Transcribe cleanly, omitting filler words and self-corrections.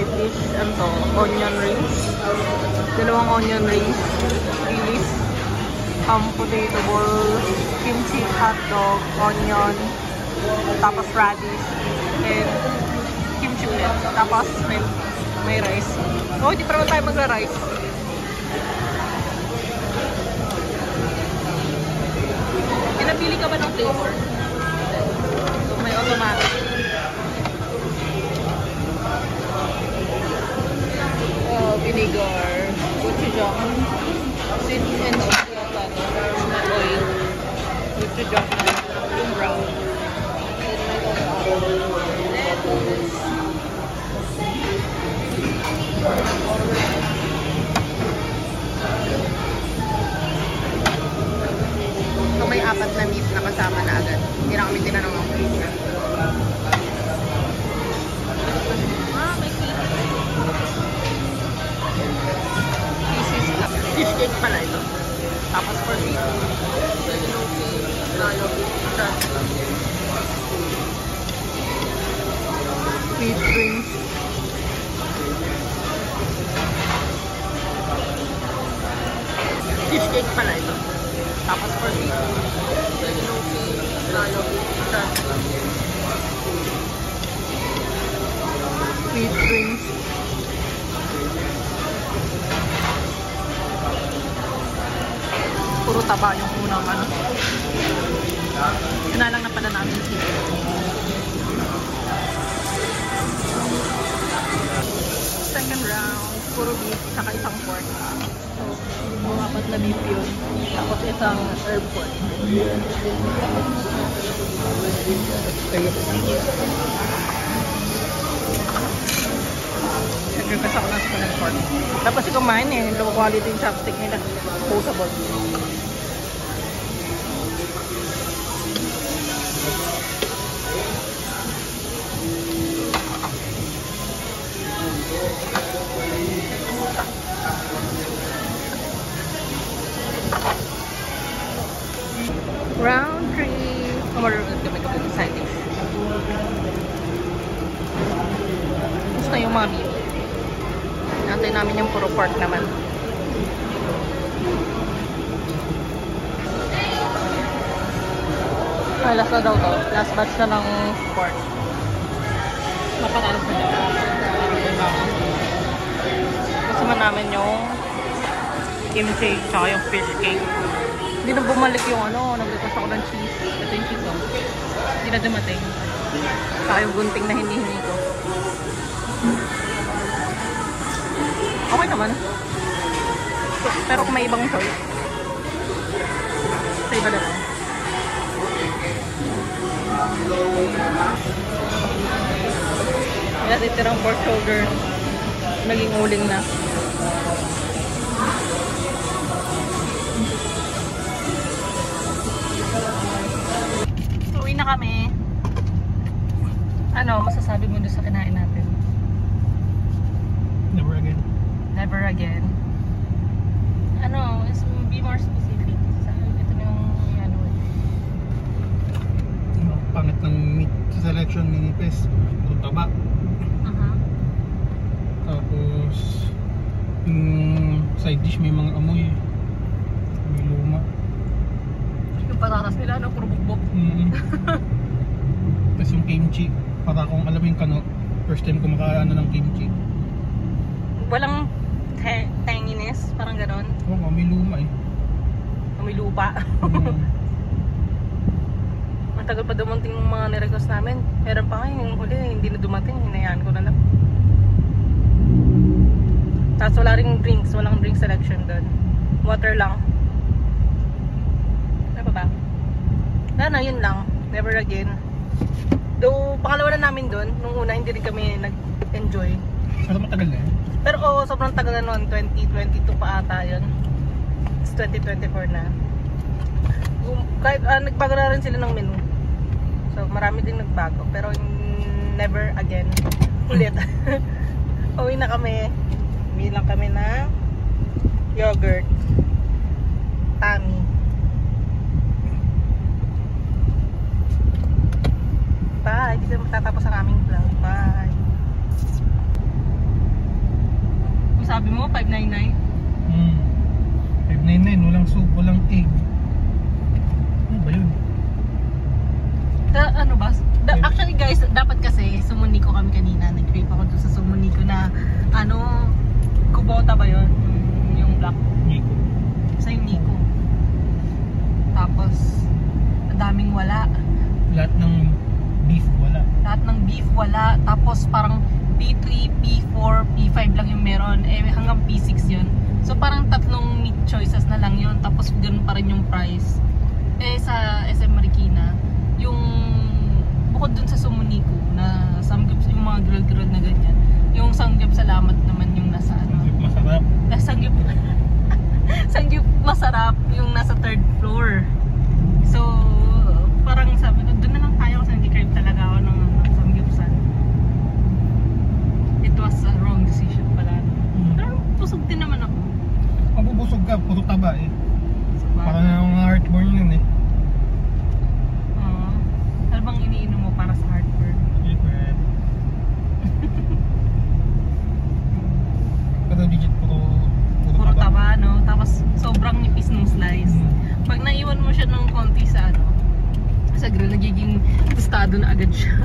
side dish. Ano to? Onion rings. Dalawang onion rings. Release. Potato bowl. Kimchi hotdog. Onion. Tapos radish. And kimchi ulit. Tapos may rice. Oh, hindi pa naman tayo magra-rice. Pinapili ka ba ng flavor? So, may automatic. Oh, vinegar. Gochujang. Sweet and chili avocado. Oil. Gochujang. Yung brown. And may lettuce. So, may apat na meat na kasama na agad. Hindi na kami tinanong ako. May fish cake pala ito. Tapos for me, sweet drinks. Fish cake pala ito. Tapos for me, sweet drinks. Puro taba yung unang ano. Yun na lang na pala namin dito. Second round, puro beef, saka isang pork. So, mga apat na beef yun. Tapos isang herb pork. Nagkakas ako ng spoon and fork. Tapos yung kumain eh, low quality yung chopstick nila. Posable. Round 3. Marunod kami kapag ng side dish. Gusto yung mga beef. Nantay namin yung puro pork naman. Ay, last na daw to. Last batch na ng pork. Napakalas na daw. Gusto man namin yung kimchi tsaka yung fish cake. Hindi na bumalik yung ano, nag-request ako ng cheese. Ito yung cheese, oh. Hindi na dumating. Saka yung gunting na hinihingi ko. Okay naman. Pero kung may ibang choice, sa iba na lang. May natitirang pork shoulder. Naging uling na. Uwi na kami. Ano, masasabi mo doon sa kinain natin? Never again. Never again. Ano, be more specific. Ito na yung ano. Pangit ng meat selection ni Pes. Ito taba. Tapos yung side dish may mga amoy. May luma. Yung patatas nila, ano, puro bukbok. Tapos yung kimchi. Para kung alam yung kano, first time ko makaano ng kimchi. Walang tanginess, parang ganon. Oo, may luma eh. May lupa. Ang tagal pa dumating yung mga nirequest namin. Meron pa nga yung huli, hindi na dumating. Hinayaan ko na lang. Tapos wala ring drinks, walang drink selection doon. Water lang. Ano pa ba? Na, yun lang. Never again. Though, pangalawa na namin doon. Nung una, hindi rin kami nag-enjoy. Pero matagal na eh. Pero sobrang tagal na noon. 2022 pa ata yun. It's 2024 na. Kahit nagbago na rin sila ng menu. So, marami din nagbago. Pero never again. Ulit. Uwi na kami. Bilang kami na yogurt. Tummy. Bye. Dito matatapos ang aming vlog. Bye. Yung mo, 599? 599, walang soup, walang egg. Ano ba yun? Ano ba? Actually guys, dapat kasi sumuniko kami kanina. Nag-crave ako doon sa sumuniko na ano, Kubota ba yun? Yung black. Nico. Sa yung Nico. Tapos, ang daming wala. Lahat ng beef, wala. Lahat ng beef wala. Tapos parang P3, P4, P5 lang yung meron. Eh hanggang P6 yun. So parang tatlong meat choices na lang yun. Tapos ganun pa rin yung price. Eh sa SM Marikina, yung bukod dun sa Sumunico na samgyup, yung mga grill na ganyan. Yung samgyup salamat naman yung nasa ano. Masarap. Sangyup sangyup masarap yung nasa 3rd floor. So parang sabi ko, doon na lang tayo kasi hindi-crave talaga ako ng samgyupsal. It was a wrong decision pala. Pero pusog din naman ako. Mabubusog ka, puro taba eh. So, Parang mga heartburn yun eh. ano bang iniinom mo para sa heartburn? Siyempre. Pero digit Puro taba, no? Tapos sobrang nipis ng slice. Pag naiwan mo siya ng konti sa ano, sa grill, nagiging tostado na agad siya.